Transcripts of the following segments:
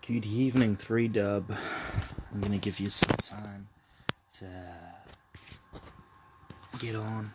Good evening, 3-Dub. I'm gonna give you some time to get on.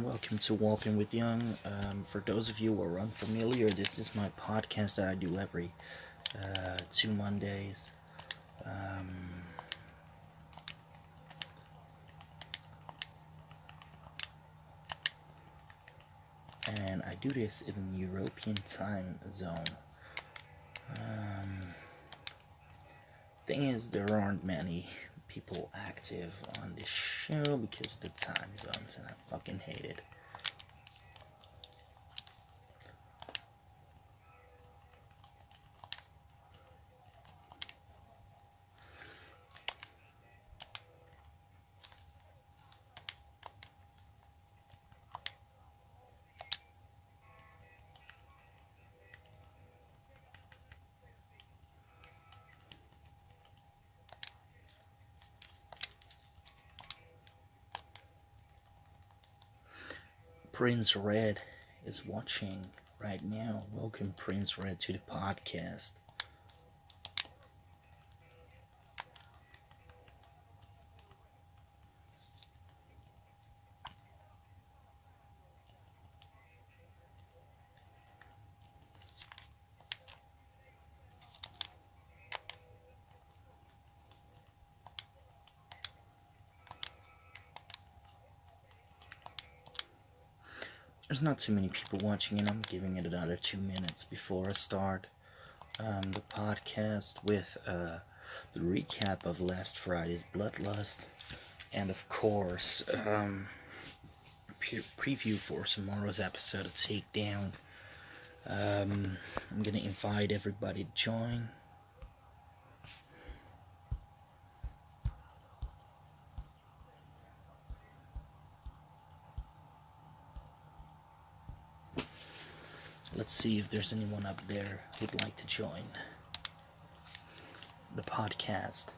Welcome to Walking with Young. For those of you who are unfamiliar, this is my podcast that I do every 2 Mondays. And I do this in European time zone. Thing is, there aren't many people active on this show because of the time zones, and I fucking hate it. Prince Red is watching right now. Welcome, Prince Red, to the podcast. There's not too many people watching, and I'm giving it another 2 minutes before I start the podcast with the recap of last Friday's Bloodlust, and of course, preview for tomorrow's episode of Takedown. I'm gonna invite everybody to join. Let's see if there's anyone up there who'd like to join the podcast.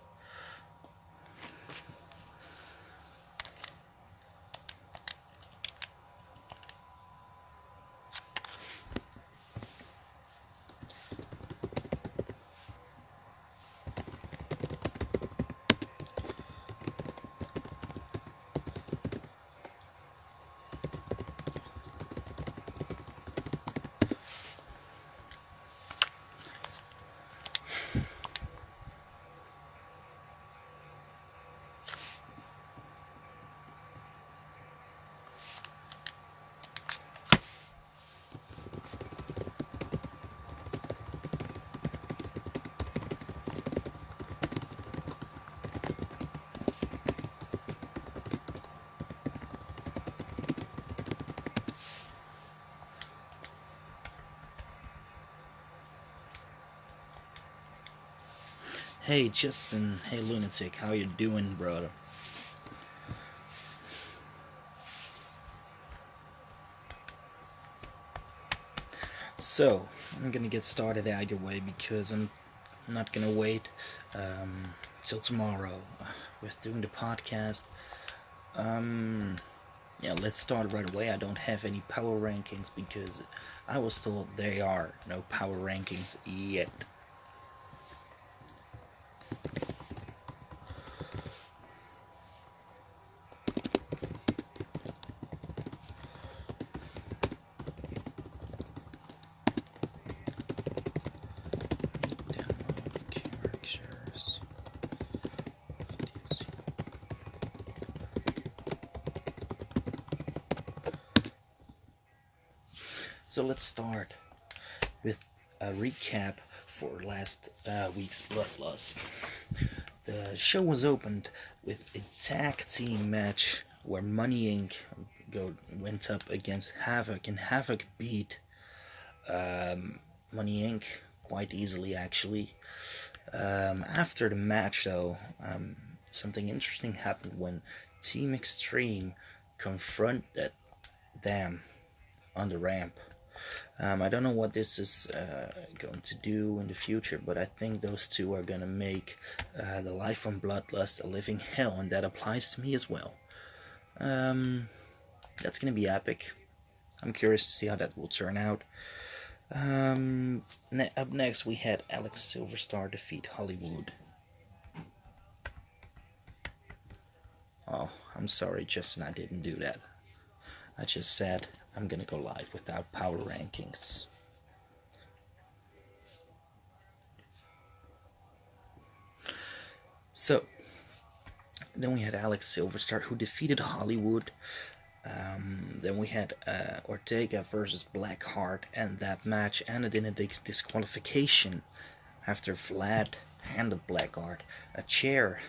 Hey Justin, hey Lunatic, how you doing, brother? So, I'm gonna get started either way because I'm not gonna wait till tomorrow with doing the podcast. Yeah, let's start right away. I don't have any power rankings because I was told there are no power rankings yet. So let's start with a recap for last week's Bloodlust. The show was opened with a tag team match where Money Inc. went up against Havoc, and Havoc beat Money Inc. quite easily, actually. After the match, though, something interesting happened when Team Extreme confronted them on the ramp. I don't know what this is going to do in the future, but I think those two are gonna make the life on Bloodlust a living hell, and that applies to me as well. That's gonna be epic. I'm curious to see how that will turn out. Up next, we had Alex Silverstar defeat Hollywood. Oh, I'm sorry, Justin, I didn't do that. I just said I'm gonna go live without power rankings. So, then we had Alex Silverstar, who defeated Hollywood. Then we had Ortega versus Blackheart, and that match ended in a disqualification after Vlad handed Blackheart a chair.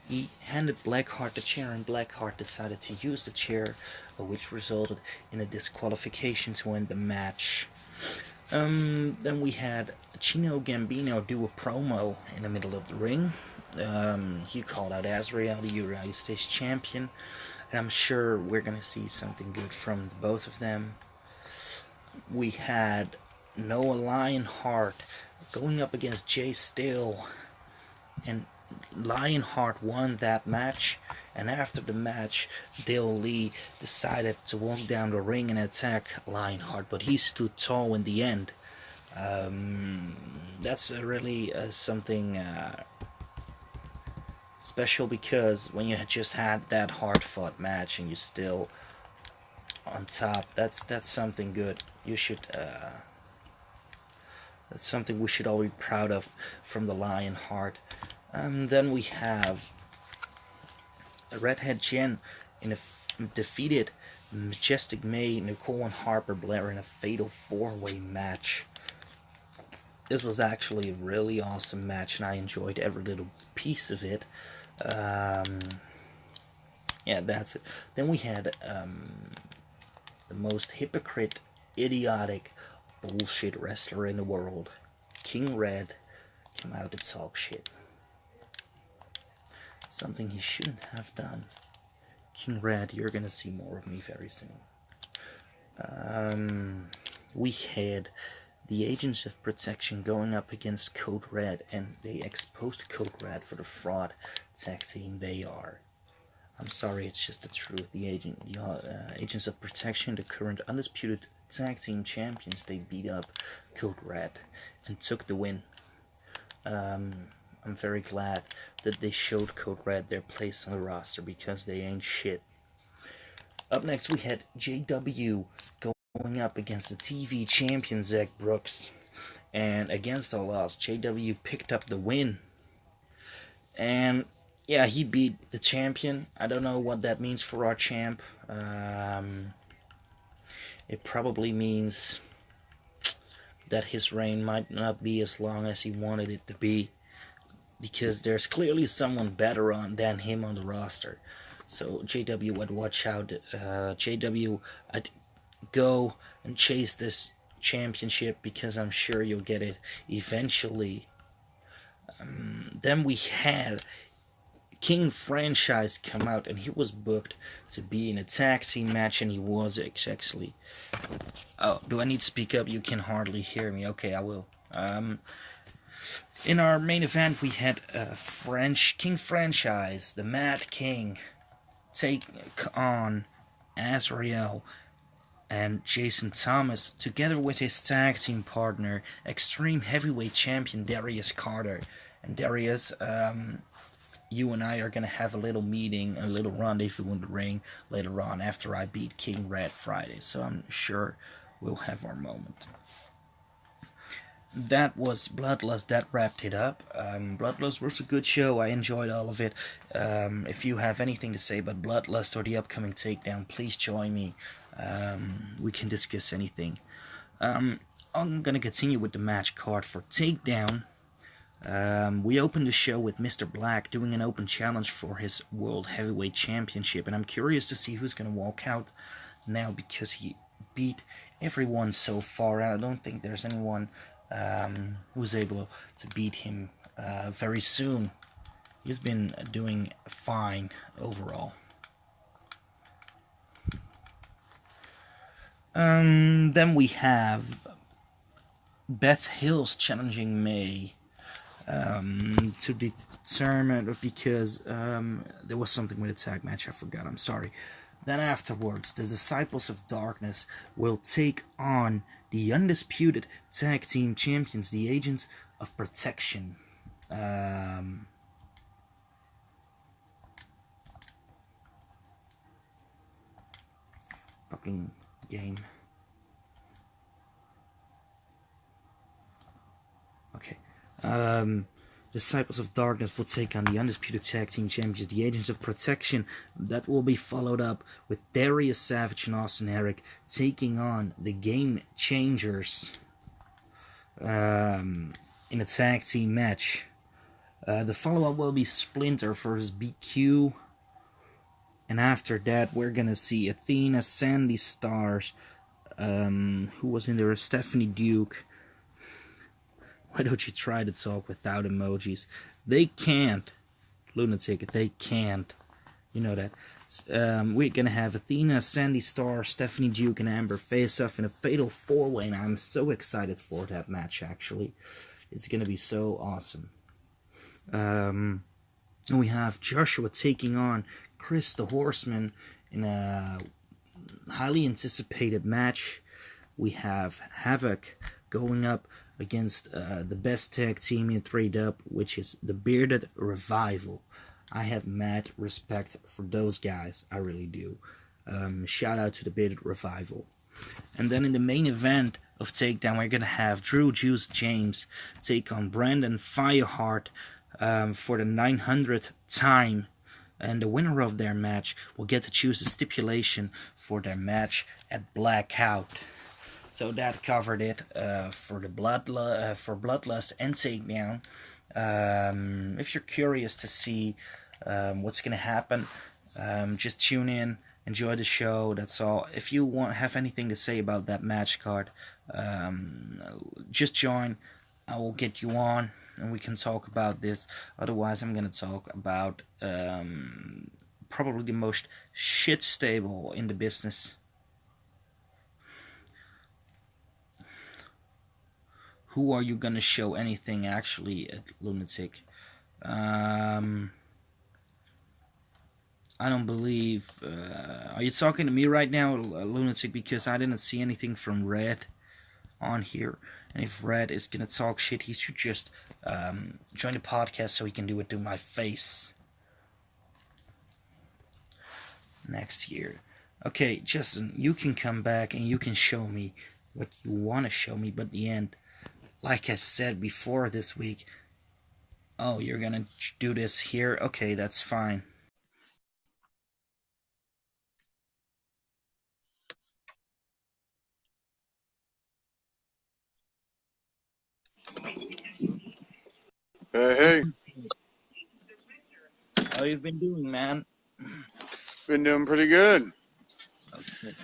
He handed Blackheart the chair, and Blackheart decided to use the chair, which resulted in a disqualification to end the match. Then we had Chino Gambino do a promo in the middle of the ring. He called out Azrael, the United States champion, and I'm sure we're gonna see something good from both of them. We had Noah Lionheart going up against Jay Still, and Lionheart won that match, and after the match, Dale Lee decided to walk down the ring and attack Lionheart, but he stood tall in the end. That's really something special, because when you just had that hard-fought match and you're still on top, that's something good. You should that's something we should all be proud of from the Lionheart. Then we have Redhead Jen defeated Majestic May, Nicole, and Harper Blair in a fatal 4-way match. This was actually a really awesome match, and I enjoyed every little piece of it. Yeah, that's it. Then we had the most hypocrite, idiotic, bullshit wrestler in the world, King Red, came out to talk shit. Something he shouldn't have done. King Red, you're gonna see more of me very soon. We had the Agents of Protection going up against Code Red, and they exposed Code Red for the fraud tag team they are. I'm sorry, it's just the truth. The Agents of Protection, the current undisputed tag team champions, they beat up Code Red and took the win. I'm very glad that they showed Code Red their place on the roster, because they ain't shit. Up next, we had JW going up against the TV champion Zach Brooks, and against a loss, JW picked up the win. And yeah, he beat the champion. I don't know what that means for our champ. It probably means that his reign might not be as long as he wanted it to be, because there's clearly someone better than him on the roster. So JW would watch out. JW, I'd go and chase this championship, because I'm sure you'll get it eventually. Then we had King Franchise come out, and he was booked to be in a tag team match, and he was actually. Oh, do I need to speak up? You can hardly hear me. Okay, I will. In our main event, we had King Franchise, the Mad King, take on Azrael and Jason Thomas, together with his tag team partner, Extreme Heavyweight Champion Darius Carter. And Darius, you and I are going to have a little meeting, a little rendezvous in the ring later on after I beat King Red Friday, so I'm sure we'll have our moment. that was Bloodlust. That wrapped it up. Bloodlust was a good show. I enjoyed all of it. If you have anything to say about Bloodlust or the upcoming Takedown, please join me. We can discuss anything. I'm gonna continue with the match card for Takedown. We opened the show with Mr. Black doing an open challenge for his World Heavyweight Championship, and I'm curious to see who's gonna walk out now because he beat everyone so far. I don't think there's anyone who's able to beat him very soon. He's been doing fine overall. Then we have Beth Hills challenging May to determine, because there was something with a tag match, I forgot, I'm sorry. Then afterwards, the Disciples of Darkness will take on the undisputed tag team champions, the Agents of Protection. Fucking game. Okay. Disciples of Darkness will take on the undisputed tag team champions, the Agents of Protection. That will be followed up with Darius Savage and Austin Herrick taking on the Game Changers in a tag team match. The follow-up will be Splinter versus BQ. And after that, we're gonna see Athena, Sandy Stars, who was in there, Stephanie Duke. Why don't you try to talk without emojis? They can't. Lunatic, they can't. You know that. We're going to have Athena, Sandy Starr, Stephanie Duke, and Amber face off in a fatal 4-way, and I'm so excited for that match, actually. It's going to be so awesome. And we have Joshua taking on Chris the Horseman in a highly anticipated match. We have Havoc going up against the best tag team in 3-Dub, which is the Bearded Revival. I have mad respect for those guys, I really do. Shout out to the Bearded Revival. And then in the main event of Takedown, we're going to have Drew Juice James take on Brandon Fireheart for the 900th time. And the winner of their match will get to choose the stipulation for their match at Blackout. So that covered it for the Bloodlust and Takedown. If you're curious to see what's going to happen, just tune in, enjoy the show. That's all. If you have anything to say about that match card, just join. I will get you on, and we can talk about this. Otherwise, I'm going to talk about probably the most shit stable in the business. Who are you gonna show anything actually at Lunatic? I don't believe. Are you talking to me right now, Lunatic? Because I didn't see anything from Red on here. And if Red is gonna talk shit, he should just join the podcast so he can do it to my face next year. Okay, Justin, you can come back and you can show me what you want to show me, but at the end, like I said before this week, oh, you're gonna do this here? Okay, that's fine. Hey. How you been doing, man? Been doing pretty good. Okay.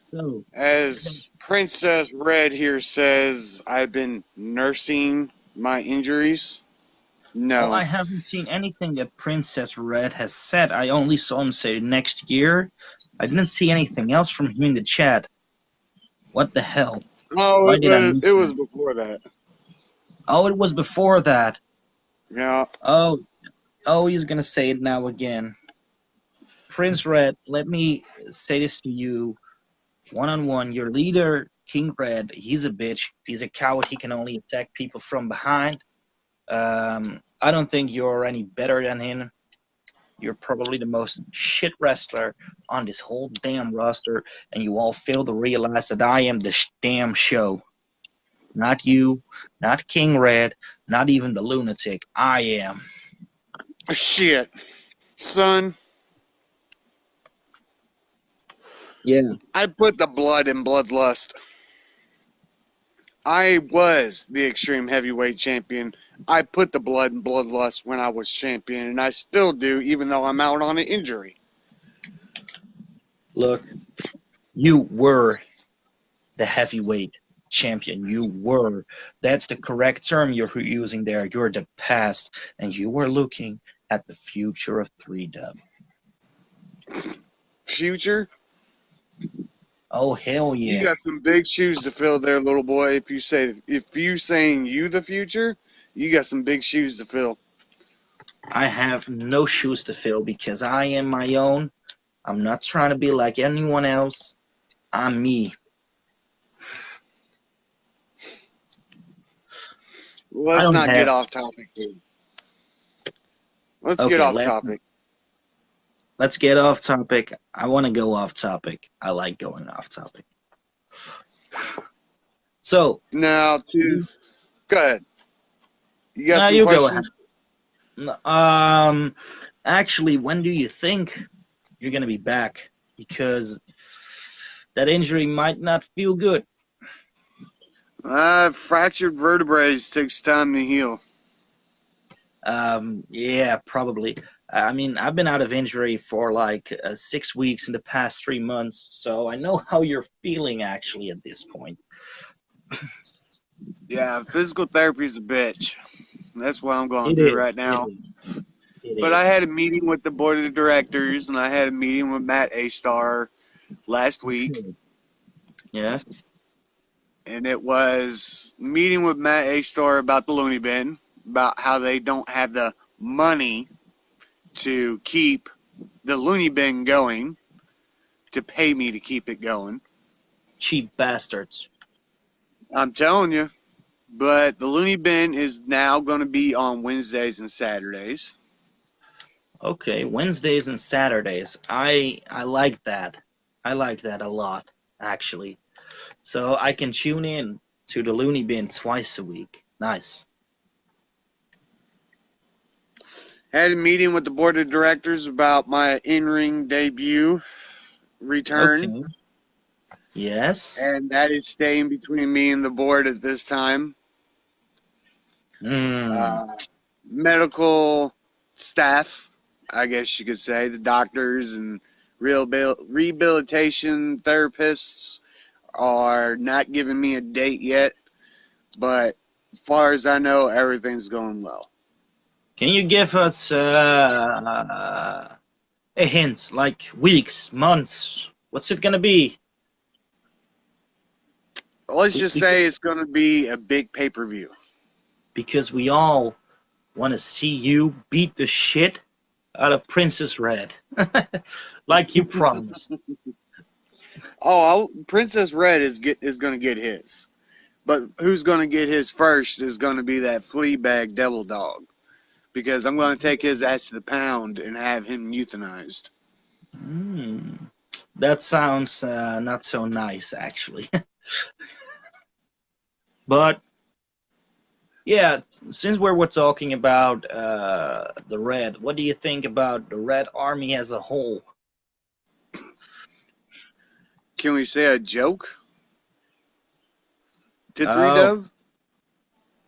So, as Princess Red here says, I've been nursing my injuries. No. Well, I haven't seen anything that Princess Red has said. I only saw him say next year. I didn't see anything else from him in the chat. What the hell? Oh, it was before that. Oh, it was before that. Yeah. Oh, he's gonna say it now again. Prince Red, let me say this to you. One-on-one, your leader, King Red, he's a bitch. He's a coward. He can only attack people from behind. I don't think you're any better than him. You're probably the most shit wrestler on this whole damn roster, and you all fail to realize that I am the damn show. Not you, not King Red, not even the lunatic. I am. Shit. Son, Yeah. I put the blood in Bloodlust. I was the extreme heavyweight champion. I put the blood in Bloodlust when I was champion, and I still do, even though I'm out on an injury. Look, you were the heavyweight champion. You were. That's the correct term you're using there. You're the past, and you were looking at the future of 3W. Future? Oh, hell You yeah. got some big shoes to fill there, little boy. If you saying you the future, you got some big shoes to fill. I have no shoes to fill because I am my own. I'm not trying to be like anyone else. I'm me. I Let's don't not get have. off topic, dude. Let's get Okay, off topic. let's get off topic. I want to go off topic. I like going off topic. So, Now, go ahead. You got now some you go ahead. questions? Actually, when do you think you're gonna be back? Because that injury might not feel good. Fractured vertebrae takes time to heal. Yeah, probably. I mean, I've been out of injury for like 6 weeks in the past 3 months, so I know how you're feeling actually at this point. Yeah, physical therapy is a bitch. That's what I'm going It through is. right It now. is. It But I is. had a meeting with the board of directors, and I had a meeting with Matt A-Star last week, Okay. Yes. and it was meeting with Matt A-Star about the loony bin, about how they don't have the money to keep the loony bin going, to pay me to keep it going. Cheap bastards. I'm telling you. But the loony bin is now going to be on Wednesdays and Saturdays. Okay, Wednesdays and Saturdays. I like that. I like that a lot, actually. So I can tune in to the Looney Bin twice a week. Nice. Had a meeting with the board of directors about my in-ring debut return, Okay. Yes. and that is staying between me and the board at this time. Hmm. Uh, Medical staff, I guess you could say, the doctors and rehabilitation therapists are not giving me a date yet, but as far as I know, everything's going well. Can you give us a hint, like weeks, months? What's it gonna be? Let's just Because say it's going to be a big pay-per-view. because we all want to see you beat the shit out of Princess Red, like you promised. Princess Red is going to get his. But who's going to get his first is going to be that Fleabag Devil Dog. Because I'm going to take his ass to the pound and have him euthanized. Hmm. That sounds not so nice, actually. But yeah, since we're talking about the Red, what do you think about the Red Army as a whole? Can we say a joke to Three Oh, Dove?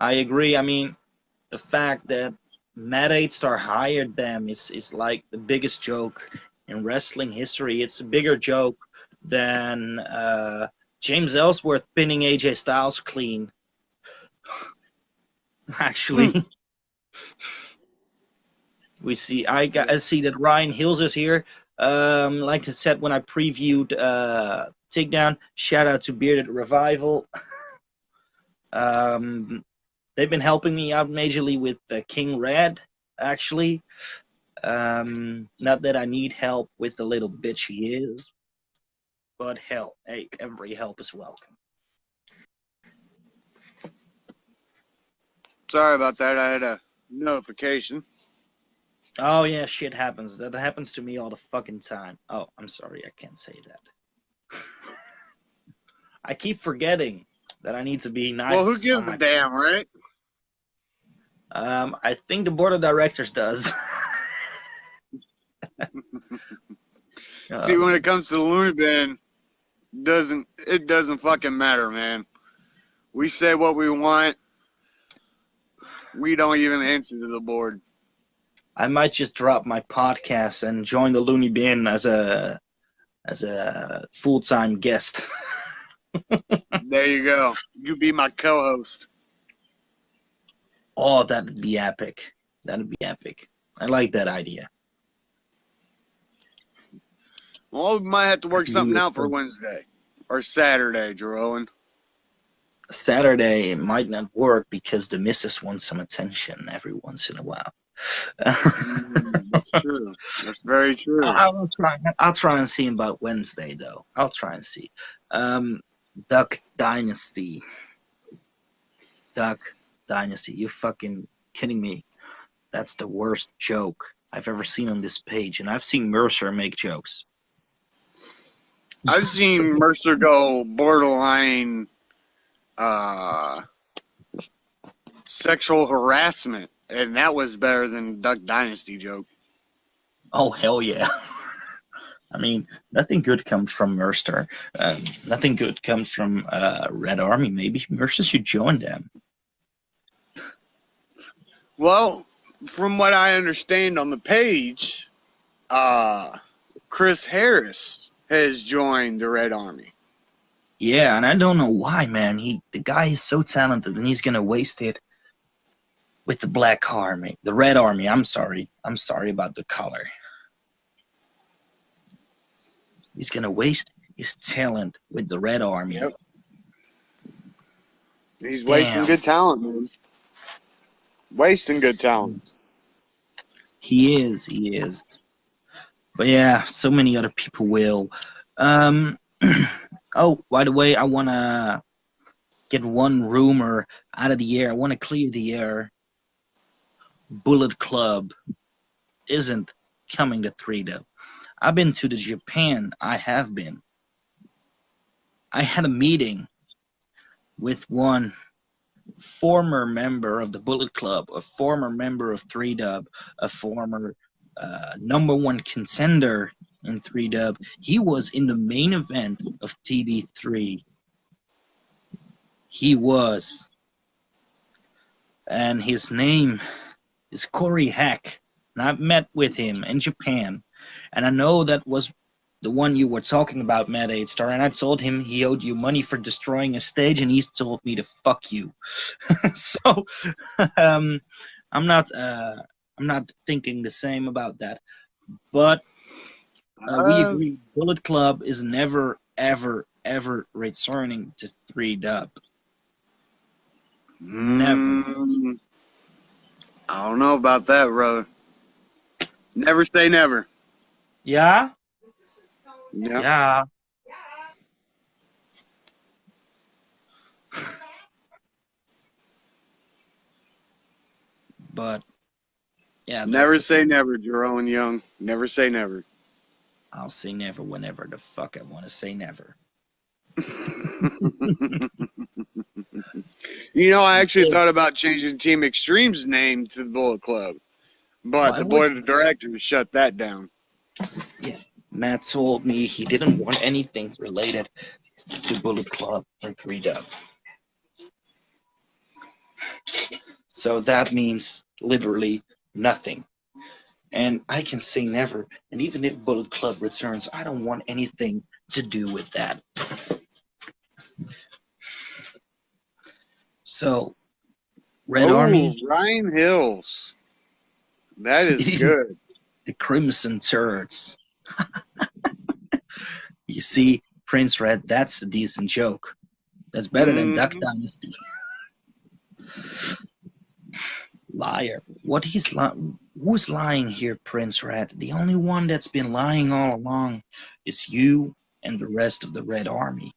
I agree. I mean, the fact that Matt Star hired them is like the biggest joke in wrestling history. It's a bigger joke than James Ellsworth pinning AJ Styles clean. Hmm. Actually, I see that Ryan Hills is here. Like I said when I previewed Takedown, shout out to Bearded Revival. Um, they've been helping me out majorly with King Red, actually. Not that I need help with the little bitch he is, but hell, hey, every help is welcome. Sorry about that. I had a notification. Oh yeah, shit happens. That happens to me all the fucking time. Oh, I'm sorry, I can't say that. I keep forgetting. that I need to be Well, who nice on gives a my. damn, right? I think the board of directors does. See, when um, it comes to the loony bin, it doesn't fucking matter, man. We say what we want. We don't even answer to the board. I might just drop my podcast and join the Looney Bin as a full-time guest. There you go. You be my co-host. Oh, that'd be epic. That'd be epic. I like that idea. Well, we might have to I work can be something your out for first. Wednesday or Saturday, Jerome. Saturday might not work because the missus wants some attention every once in a while. That's true. That's very true. I'll try. I'll try and see about Wednesday though. I'll try and see. Um, Duck Dynasty. Duck Dynasty. You fucking kidding me? That's the worst joke I've ever seen on this page, and I've seen Mercer make jokes. I've seen Mercer go borderline sexual harassment, and that was better than Duck Dynasty joke. Oh hell yeah! I mean, nothing good comes from Mercer. Nothing good comes from Red Army. Maybe Mercer should join them. Well, from what I understand on the page, Chris Harris has joined the Red Army. Yeah, and I don't know why, man. The guy is so talented, and he's gonna waste it with the Black Army, the Red Army. I'm sorry about the color. He's gonna waste his talent with the Red Army. Yep. He's Damn. wasting good talent, man. Wasting good talent. He is. But yeah, so many other people will. Oh, by the way, I wanna get one rumor out of the air. I wanna clear the air. Bullet Club isn't coming to 3-Dub. I've been to the Japan. I have been. I had a meeting with one former member of the Bullet Club, a former member of 3-Dub, a former number one contender in 3-Dub. He was in the main event of TB3. He was. And his name is Corey Hack. And I've met with him in Japan. And I know that was the one you were talking about, Matt 8-Star. And I told him he owed you money for destroying a stage, and he's told me to fuck you. So I'm not thinking the same about that. But we agree, Bullet Club is never, ever, ever returning to 3-Dub. Never. I don't know about that, brother. Never say never. Yeah? Yep. Yeah. But yeah, Never say never, Jerome Young. Never say never. I'll say never whenever the fuck I want to say never. You know, I actually thought about changing Team Extreme's name to the Bullet Club, but the board of directors shut that down. Yeah, Matt told me he didn't want anything related to Bullet Club in 3-Dub. So that means literally nothing. And I can say never. And even if Bullet Club returns, I don't want anything to do with that. So, Red Army. Ryan Hills. That is good. The Crimson Turds. You see, Prince Red, that's a decent joke. That's better than Duck Dynasty. Liar. Who's lying here, Prince Red? The only one that's been lying all along is you and the rest of the Red Army.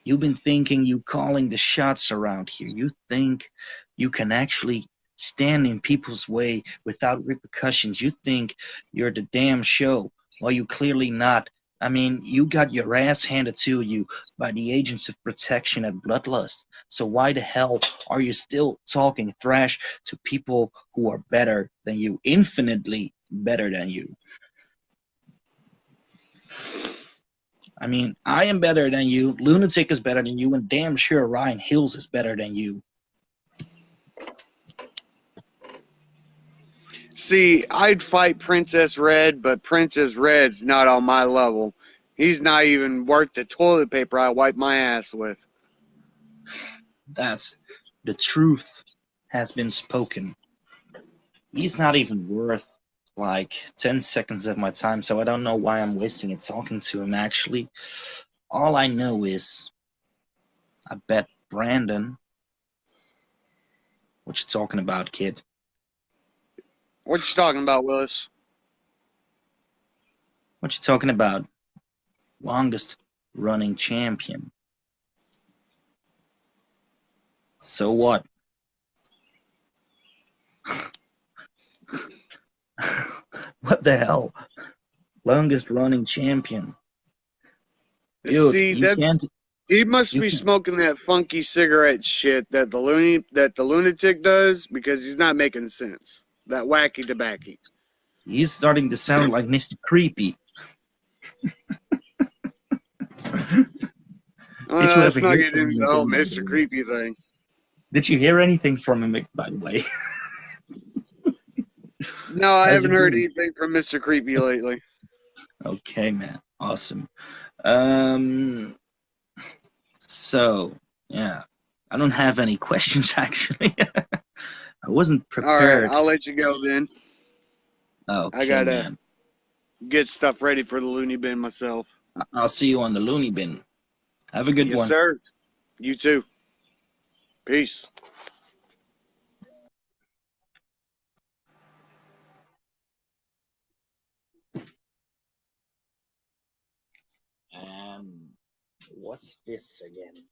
You've been thinking you calling the shots around here. You think you can actually stand in people's way without repercussions. You think you're the damn show. Well, you're clearly not, I mean, you got your ass handed to you by the agents of protection at Bloodlust. So why the hell are you still talking trash to people who are better than you, infinitely better than you? I mean, I am better than you, Lunatic is better than you, and damn sure Ryan Hills is better than you. See, I'd fight Princess Red, but Princess Red's not on my level. He's not even worth the toilet paper I wipe my ass with. That's the truth has been spoken. He's not even worth like 10 seconds of my time, so I don't know why I'm wasting it talking to him, actually. All I know is I bet Brandon. What you talking about, kid? What you talking about, Willis? What you talking about? Longest running champion. So what? What the hell? Longest running champion. Dude, See, you that's can't he must you be can smoking that funky cigarette shit that the lunatic does because he's not making sense. That wacky tobacco. he's starting to sound like Mr. Creepy. Did you Let's ever not hear get from into him the whole again, by Mr. the way? Creepy thing. Did you hear anything from him, by the way? No, I How's he haven't heard doing? anything from Mr. Creepy lately. Okay, man. Awesome. Um so yeah. I don't have any questions actually. I wasn't All right, prepared. I'll let you go then. I Okay, gotta man. get stuff ready for the loony bin myself. I'll see you on the loony bin. Have a good Yes, one. sir. You too. Peace. What's this again?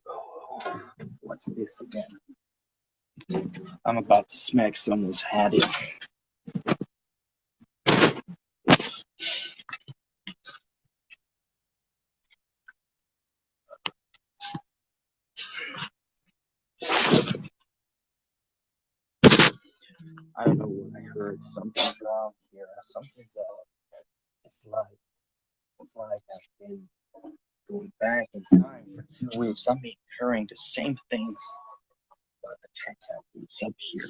Oh, what's this again? I'm about to smack someone's hat in. I don't know what I heard. Something's wrong here. Something's up. It's like I've been going back in time for 2 weeks. I'm hearing the same things about the checkout booths up here.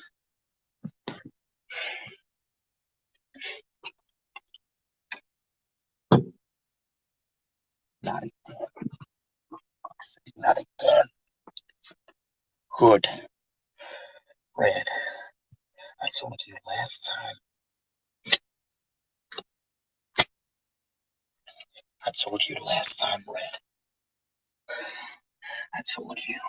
Not again. Not again. Hood. Red. I told you last time. I told you last time, Red. I told you.